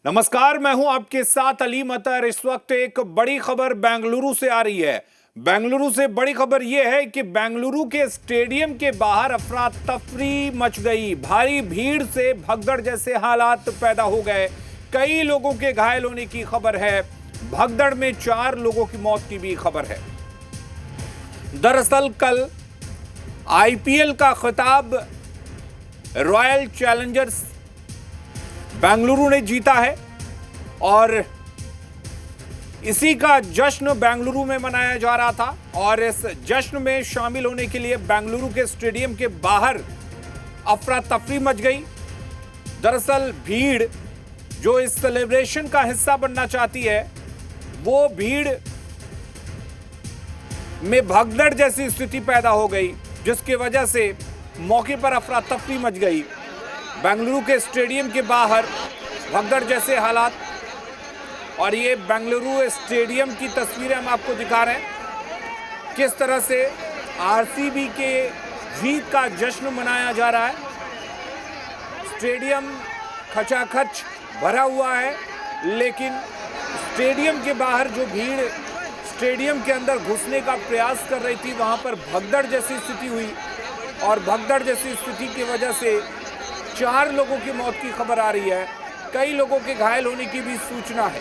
नमस्कार, मैं हूं आपके साथ अली मतर। इस वक्त एक बड़ी खबर बेंगलुरु से आ रही है। बेंगलुरु से बड़ी खबर यह है कि बेंगलुरु के स्टेडियम के बाहर अफरा तफरी मच गई। भारी भीड़ से भगदड़ जैसे हालात पैदा हो गए। कई लोगों के घायल होने की खबर है। भगदड़ में 4 लोगों की मौत की भी खबर है। दरअसल कल आईपीएल का खिताब रॉयल चैलेंजर्स बेंगलुरु ने जीता है और इसी का जश्न बेंगलुरु में मनाया जा रहा था। और इस जश्न में शामिल होने के लिए बेंगलुरु के स्टेडियम के बाहर अफरा तफरी मच गई। दरअसल भीड़ जो इस सेलिब्रेशन का हिस्सा बनना चाहती है, वो भीड़ में भगदड़ जैसी स्थिति पैदा हो गई, जिसकी वजह से मौके पर अफरा तफरी मच गई। बेंगलुरु के स्टेडियम के बाहर भगदड़ जैसे हालात। और ये बेंगलुरु स्टेडियम की तस्वीरें हम आपको दिखा रहे हैं, किस तरह से आरसीबी के जीत का जश्न मनाया जा रहा है। स्टेडियम खचाखच भरा हुआ है, लेकिन स्टेडियम के बाहर जो भीड़ स्टेडियम के अंदर घुसने का प्रयास कर रही थी, वहां पर भगदड़ जैसी स्थिति हुई। और भगदड़ जैसी स्थिति की वजह से 4 लोगों की मौत की खबर आ रही है। कई लोगों के घायल होने की भी सूचना है।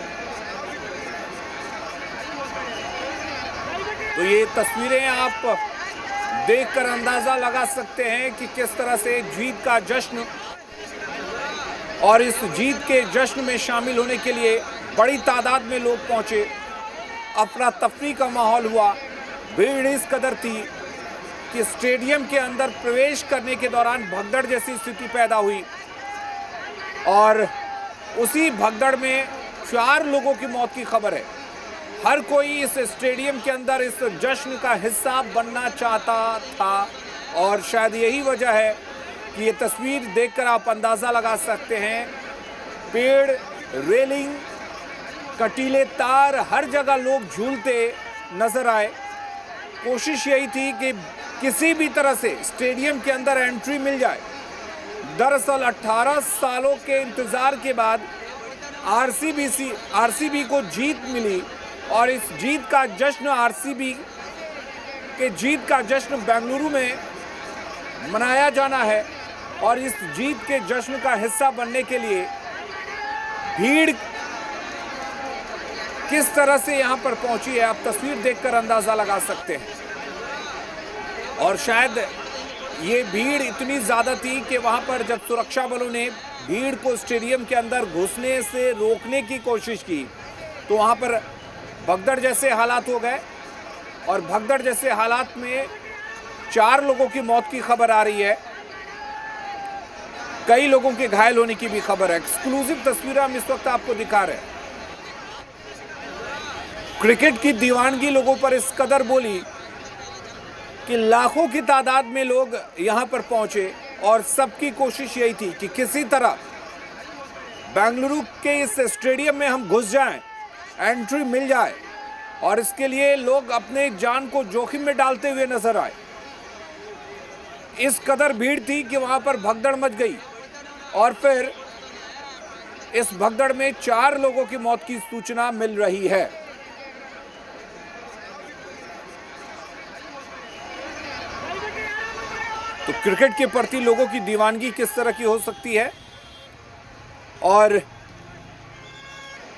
तो ये तस्वीरें आप देखकर अंदाजा लगा सकते हैं कि किस तरह से जीत का जश्न, और इस जीत के जश्न में शामिल होने के लिए बड़ी तादाद में लोग पहुंचे। अफरा तफरी का माहौल हुआ। भीड़ इस कदर थी कि स्टेडियम के अंदर प्रवेश करने के दौरान भगदड़ जैसी स्थिति पैदा हुई। और उसी भगदड़ में 4 लोगों की मौत की खबर है। हर कोई इस स्टेडियम के अंदर इस जश्न का हिस्सा बनना चाहता था, और शायद यही वजह है कि ये तस्वीर देखकर आप अंदाज़ा लगा सकते हैं। पेड़, रेलिंग, कटीले तार, हर जगह लोग झूलते नजर आए। कोशिश यही थी कि किसी भी तरह से स्टेडियम के अंदर एंट्री मिल जाए। दरअसल 18 सालों के इंतजार के बाद आरसीबी को जीत मिली, और इस जीत का जश्न, आरसीबी के जीत का जश्न बेंगलुरु में मनाया जाना है। और इस जीत के जश्न का हिस्सा बनने के लिए भीड़ किस तरह से यहां पर पहुंची है, आप तस्वीर देखकर अंदाजा लगा सकते हैं। और शायद ये भीड़ इतनी ज़्यादा थी कि वहाँ पर जब सुरक्षा बलों ने भीड़ को स्टेडियम के अंदर घुसने से रोकने की कोशिश की, तो वहाँ पर भगदड़ जैसे हालात हो गए। और भगदड़ जैसे हालात में 4 लोगों की मौत की खबर आ रही है। कई लोगों के घायल होने की भी खबर है। एक्सक्लूसिव तस्वीरें हम इस वक्त आपको दिखा रहे हैं। क्रिकेट की दीवानगी लोगों पर इस कदर बोली कि लाखों की तादाद में लोग यहां पर पहुंचे, और सबकी कोशिश यही थी कि किसी तरह बेंगलुरु के इस स्टेडियम में हम घुस जाएं, एंट्री मिल जाए। और इसके लिए लोग अपने जान को जोखिम में डालते हुए नजर आए। इस कदर भीड़ थी कि वहां पर भगदड़ मच गई। और फिर इस भगदड़ में 4 लोगों की मौत की सूचना मिल रही है। तो क्रिकेट के प्रति लोगों की दीवानगी किस तरह की हो सकती है, और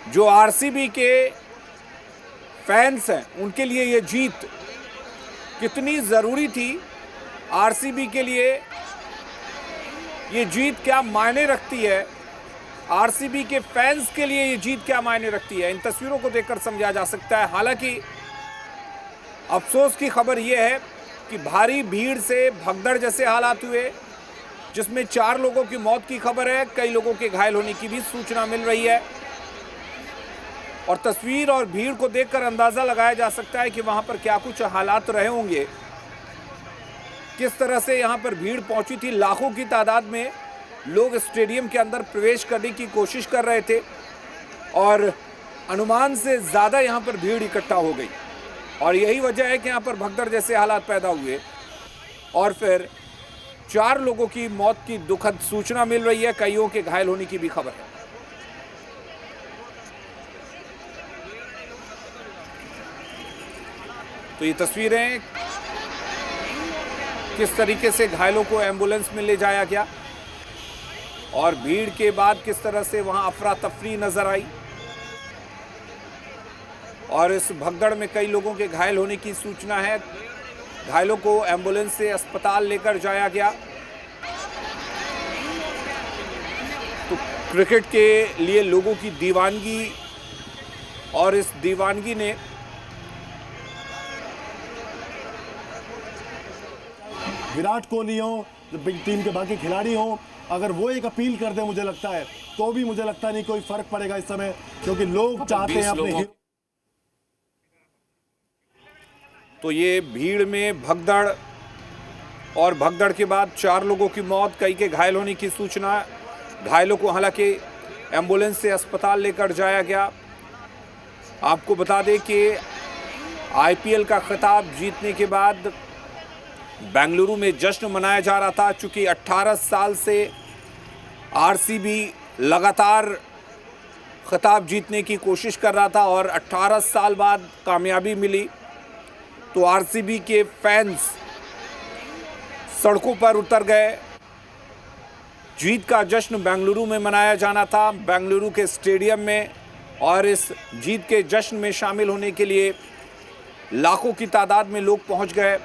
जो आरसीबी के फैंस हैं उनके लिए ये जीत कितनी ज़रूरी थी। आरसीबी के लिए ये जीत क्या मायने रखती है, आरसीबी के फैंस के लिए ये जीत क्या मायने रखती है, इन तस्वीरों को देखकर समझा जा सकता है। हालांकि अफसोस की खबर यह है कि भारी भीड़ से भगदड़ जैसे हालात हुए, जिसमें 4 लोगों की मौत की खबर है। कई लोगों के घायल होने की भी सूचना मिल रही है। और तस्वीर और भीड़ को देखकर अंदाज़ा लगाया जा सकता है कि वहां पर क्या कुछ हालात रहे होंगे, किस तरह से यहां पर भीड़ पहुंची थी। लाखों की तादाद में लोग स्टेडियम के अंदर प्रवेश करने की कोशिश कर रहे थे, और अनुमान से ज़्यादा यहां पर भीड़ इकट्ठा हो गई। और यही वजह है कि यहाँ पर भगदड़ जैसे हालात पैदा हुए। और फिर 4 लोगों की मौत की दुखद सूचना मिल रही है, कईयों के घायल होने की भी खबर है। तो ये तस्वीरें किस तरीके से घायलों को एम्बुलेंस में ले जाया गया और भीड़ के बाद किस तरह से वहां अफरा तफरी नजर आई और इस भगदड़ में कई लोगों के घायल होने की सूचना है। घायलों को एम्बुलेंस से अस्पताल लेकर जाया गया। तो क्रिकेट के लिए लोगों की दीवानगी और इस दीवानगी ने विराट कोहली हो, टीम के बाकी खिलाड़ी हो, अगर वो एक अपील कर दे मुझे लगता है तो भी मुझे लगता नहीं कोई फर्क पड़ेगा इस समय, क्योंकि लोग चाहते हैं अपने हीरो। तो ये भीड़ में भगदड़ और भगदड़ के बाद 4 लोगों की मौत, कई के घायल होने की सूचना। घायलों को हालांकि एम्बुलेंस से अस्पताल लेकर जाया गया। आपको बता दें कि आईपीएल का खिताब जीतने के बाद बेंगलुरु में जश्न मनाया जा रहा था। चूंकि 18 साल से आरसीबी लगातार खिताब जीतने की कोशिश कर रहा था और 18 साल बाद कामयाबी मिली, तो आरसीबी के फैंस सड़कों पर उतर गए। जीत का जश्न बेंगलुरु में मनाया जाना था, बेंगलुरु के स्टेडियम में, और इस जीत के जश्न में शामिल होने के लिए लाखों की तादाद में लोग पहुंच गए।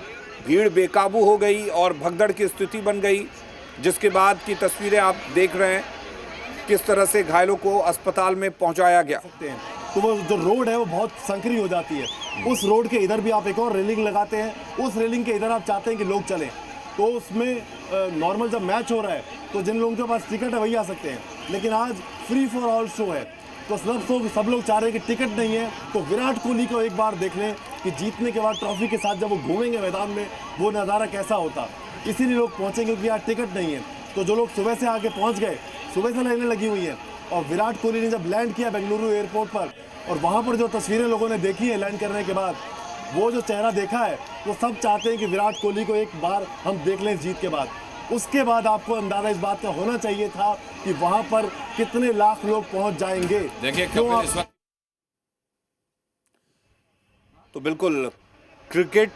भीड़ बेकाबू हो गई और भगदड़ की स्थिति बन गई, जिसके बाद की तस्वीरें आप देख रहे हैं किस तरह से घायलों को अस्पताल में पहुंचाया गया। तो वो जो रोड है वो बहुत संकरी हो जाती है। उस रोड के इधर भी आप एक और रेलिंग लगाते हैं, उस रेलिंग के इधर आप चाहते हैं कि लोग चलें, तो उसमें नॉर्मल जब मैच हो रहा है तो जिन लोगों के पास टिकट है वही आ सकते हैं, लेकिन आज फ्री फॉर ऑल शो है, तो सब लोग चाह रहे हैं कि टिकट नहीं है तो विराट कोहली को एक बार देख लें कि जीतने के बाद ट्रॉफी के साथ जब वो घूमेंगे मैदान में वो नज़ारा कैसा होता। इसीलिए लोग पहुंचेंगे क्योंकि यार टिकट नहीं है। तो जो लोग सुबह से आके पहुंच गए, सुबह से लाइनें लगी हुई हैं, और विराट कोहली ने जब लैंड किया बेंगलुरु एयरपोर्ट पर और वहाँ पर जो तस्वीरें लोगों ने देखी है लैंड करने के बाद, वो जो चेहरा देखा है, वो सब चाहते हैं कि विराट कोहली को एक बार हम देख लें जीत के बाद। उसके बाद आपको अंदाजा इस बात का होना चाहिए था कि वहां पर कितने लाख लोग पहुंच जाएंगे। देखिए तो बिल्कुल क्रिकेट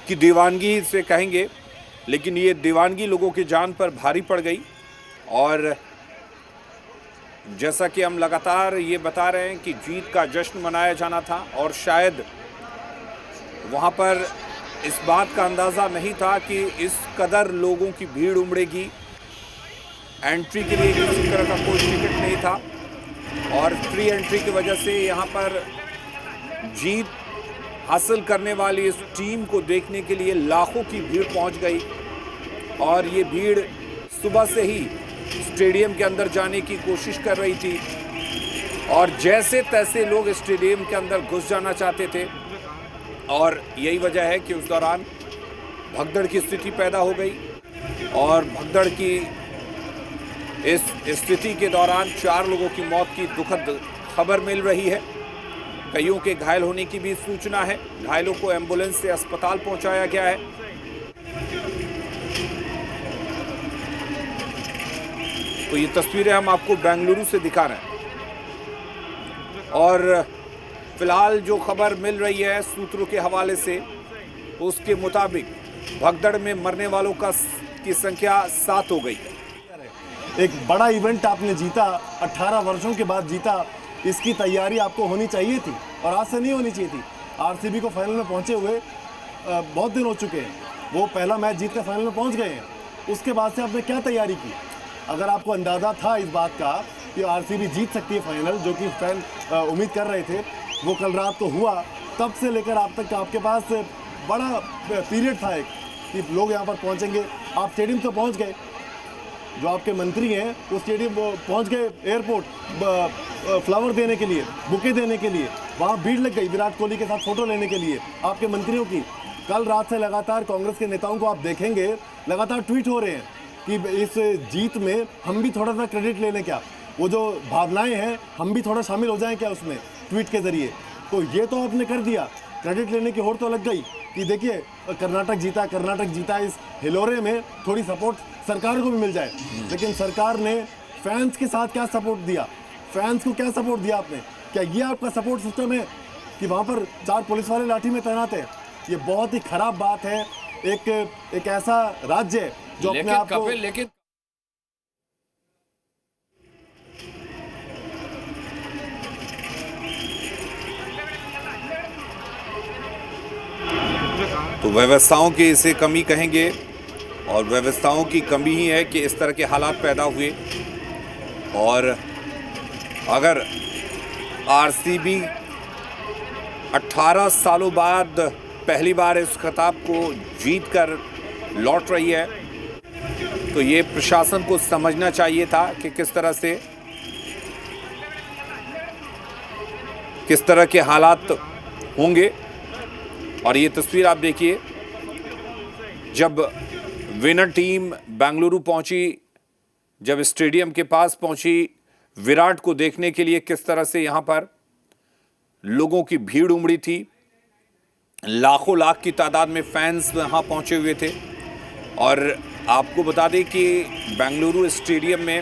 की दीवानगी से कहेंगे, लेकिन ये दीवानगी लोगों की जान पर भारी पड़ गई। और जैसा कि हम लगातार ये बता रहे हैं कि जीत का जश्न मनाया जाना था और शायद वहाँ पर इस बात का अंदाज़ा नहीं था कि इस कदर लोगों की भीड़ उमड़ेगी। एंट्री के लिए किसी तरह का कोई टिकट नहीं था और फ्री एंट्री की वजह से यहाँ पर जीत हासिल करने वाली इस टीम को देखने के लिए लाखों की भीड़ पहुँच गई। और ये भीड़ सुबह से ही स्टेडियम के अंदर जाने की कोशिश कर रही थी और जैसे तैसे लोग स्टेडियम के अंदर घुस जाना चाहते थे, और यही वजह है कि उस दौरान भगदड़ की स्थिति पैदा हो गई। और भगदड़ की इस स्थिति के दौरान 4 लोगों की मौत की दुखद खबर मिल रही है। कईयों के घायल होने की भी सूचना है। घायलों को एम्बुलेंस से अस्पताल पहुंचाया गया है। तो ये तस्वीरें हम आपको बेंगलुरु से दिखा रहे हैं और फिलहाल जो खबर मिल रही है सूत्रों के हवाले से, उसके मुताबिक भगदड़ में मरने वालों की संख्या 7 हो गई है। एक बड़ा इवेंट आपने जीता, 18 वर्षों के बाद जीता, इसकी तैयारी आपको होनी चाहिए थी और आज से नहीं होनी चाहिए थी। आरसीबी को फाइनल में पहुंचे हुए बहुत दिन हो चुके हैं, वो पहला मैच जीत कर फाइनल में पहुंच गए हैं। उसके बाद से आपने क्या तैयारी की? अगर आपको अंदाज़ा था इस बात का कि आरसीबी जीत सकती है फाइनल, जो कि फैन उम्मीद कर रहे थे, वो कल रात को हुआ, तब से लेकर आप तक आपके पास बड़ा पीरियड था एक कि लोग यहाँ पर पहुँचेंगे। आप स्टेडियम तो पहुँच गए, जो आपके मंत्री हैं वो स्टेडियम पहुँच गए, एयरपोर्ट फ्लावर देने के लिए, बुके देने के लिए, वहाँ भीड़ लग गई विराट कोहली के साथ फ़ोटो लेने के लिए आपके मंत्रियों की। कल रात से लगातार कांग्रेस के नेताओं को आप देखेंगे लगातार ट्वीट हो रहे हैं कि इस जीत में हम भी थोड़ा सा क्रेडिट ले लें क्या, वो जो भावनाएं हैं हम भी थोड़ा शामिल हो जाएं क्या उसमें ट्वीट के ज़रिए। तो ये तो आपने कर दिया, क्रेडिट लेने की होड़ तो लग गई कि देखिए कर्नाटक जीता, इस हिलोरे में थोड़ी सपोर्ट सरकार को भी मिल जाए। लेकिन सरकार ने फैंस के साथ क्या सपोर्ट दिया, फैंस को क्या सपोर्ट दिया आपने? क्या ये आपका सपोर्ट सिस्टम है कि वहाँ पर 4 पुलिस वाले लाठी में तैनात हैं? ये बहुत ही खराब बात है। एक ऐसा राज्य है जो अपने आप को लेकिन तो व्यवस्थाओं की इसे कमी कहेंगे, और व्यवस्थाओं की कमी ही है कि इस तरह के हालात पैदा हुए। और अगर आरसीबी 18 सालों बाद पहली बार इस खिताब को जीत कर लौट रही है, तो ये प्रशासन को समझना चाहिए था कि किस तरह के हालात होंगे। और ये तस्वीर आप देखिए, जब विनर टीम बेंगलुरु पहुंची, जब स्टेडियम के पास पहुंची विराट को देखने के लिए, किस तरह से यहां पर लोगों की भीड़ उमड़ी थी। लाखों लाख की तादाद में फैंस वहां पहुंचे हुए थे। और आपको बता दें कि बेंगलुरु स्टेडियम में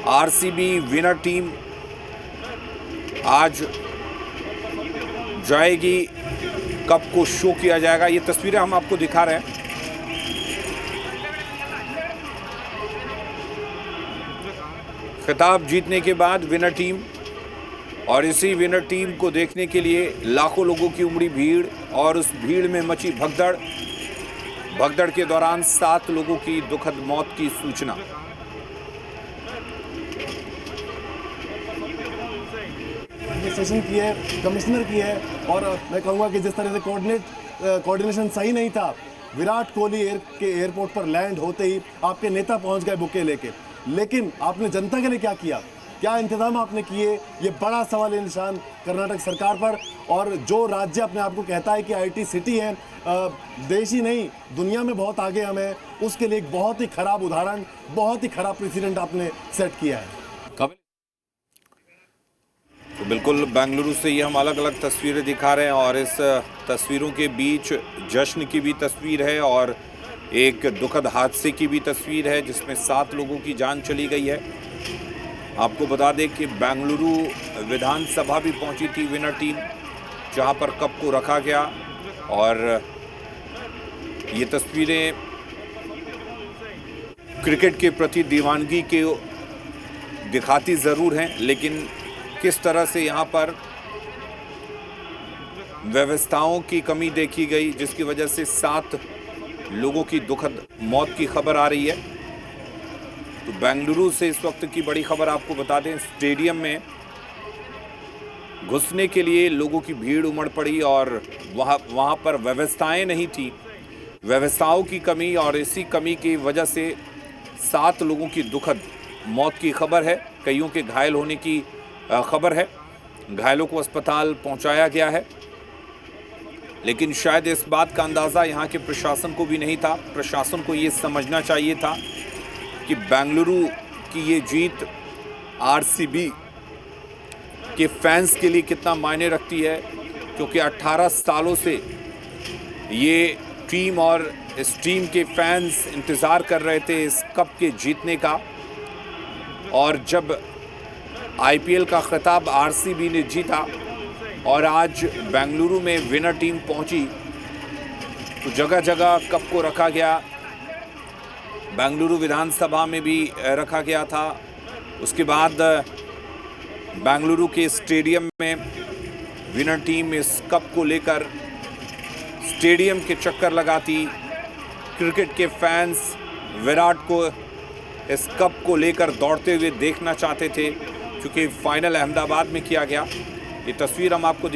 आरसीबी विनर टीम आज जाएगी, कप को शो किया जाएगा। ये तस्वीरें हम आपको दिखा रहे हैं। खिताब जीतने के बाद विनर टीम, और इसी विनर टीम को देखने के लिए लाखों लोगों की उमड़ी भीड़, और उस भीड़ में मची भगदड़ के दौरान 7 लोगों की दुखद मौत की सूचना। सेशन की है, कमिश्नर की है, और मैं कहूँगा कि जिस तरह से कोऑर्डिनेशन सही नहीं था। विराट कोहली के एयरपोर्ट पर लैंड होते ही आपके नेता पहुंच गए बुके लेके, लेकिन आपने जनता के लिए क्या किया, क्या इंतजाम आपने किए, ये बड़ा सवाल निशान कर्नाटक सरकार पर। और जो राज्य अपने आप को कहता है कि आईटी सिटी है, देश ही नहीं दुनिया में बहुत आगे हम हैं, उसके लिए एक बहुत ही खराब उदाहरण, बहुत ही खराब प्रेसिडेंट आपने सेट किया है। तो बिल्कुल बेंगलुरु से ये हम अलग अलग तस्वीरें दिखा रहे हैं, और इस तस्वीरों के बीच जश्न की भी तस्वीर है और एक दुखद हादसे की भी तस्वीर है, जिसमें 7 लोगों की जान चली गई है। आपको बता दें कि बेंगलुरु विधानसभा भी पहुंची थी विनर टीम, जहां पर कप को रखा गया। और ये तस्वीरें क्रिकेट के प्रति दीवानगी के दिखाती ज़रूर हैं, लेकिन किस तरह से यहाँ पर व्यवस्थाओं की कमी देखी गई, जिसकी वजह से 7 लोगों की दुखद मौत की खबर आ रही है। तो बेंगलुरु से इस वक्त की बड़ी खबर आपको बता दें, स्टेडियम में घुसने के लिए लोगों की भीड़ उमड़ पड़ी, और वहाँ पर व्यवस्थाएं नहीं थी, व्यवस्थाओं की कमी, और इसी कमी की वजह से 7 लोगों की दुखद मौत की खबर है। कईयों के घायल होने की खबर है, घायलों को अस्पताल पहुंचाया गया है। लेकिन शायद इस बात का अंदाज़ा यहाँ के प्रशासन को भी नहीं था। प्रशासन को ये समझना चाहिए था कि बेंगलुरु की ये जीत आरसीबी के फैंस के लिए कितना मायने रखती है, क्योंकि 18 सालों से ये टीम और इस टीम के फैंस इंतज़ार कर रहे थे इस कप के जीतने का। और जब आईपीएल का खिताब आरसीबी ने जीता और आज बेंगलुरु में विनर टीम पहुंची, तो जगह जगह कप को रखा गया। बेंगलुरु विधानसभा में भी रखा गया था। उसके बाद बेंगलुरु के स्टेडियम में विनर टीम इस कप को लेकर स्टेडियम के चक्कर लगाती। क्रिकेट के फैंस विराट को इस कप को लेकर दौड़ते हुए देखना चाहते थे, क्योंकि फाइनल अहमदाबाद में किया गया। ये तस्वीर हम आपको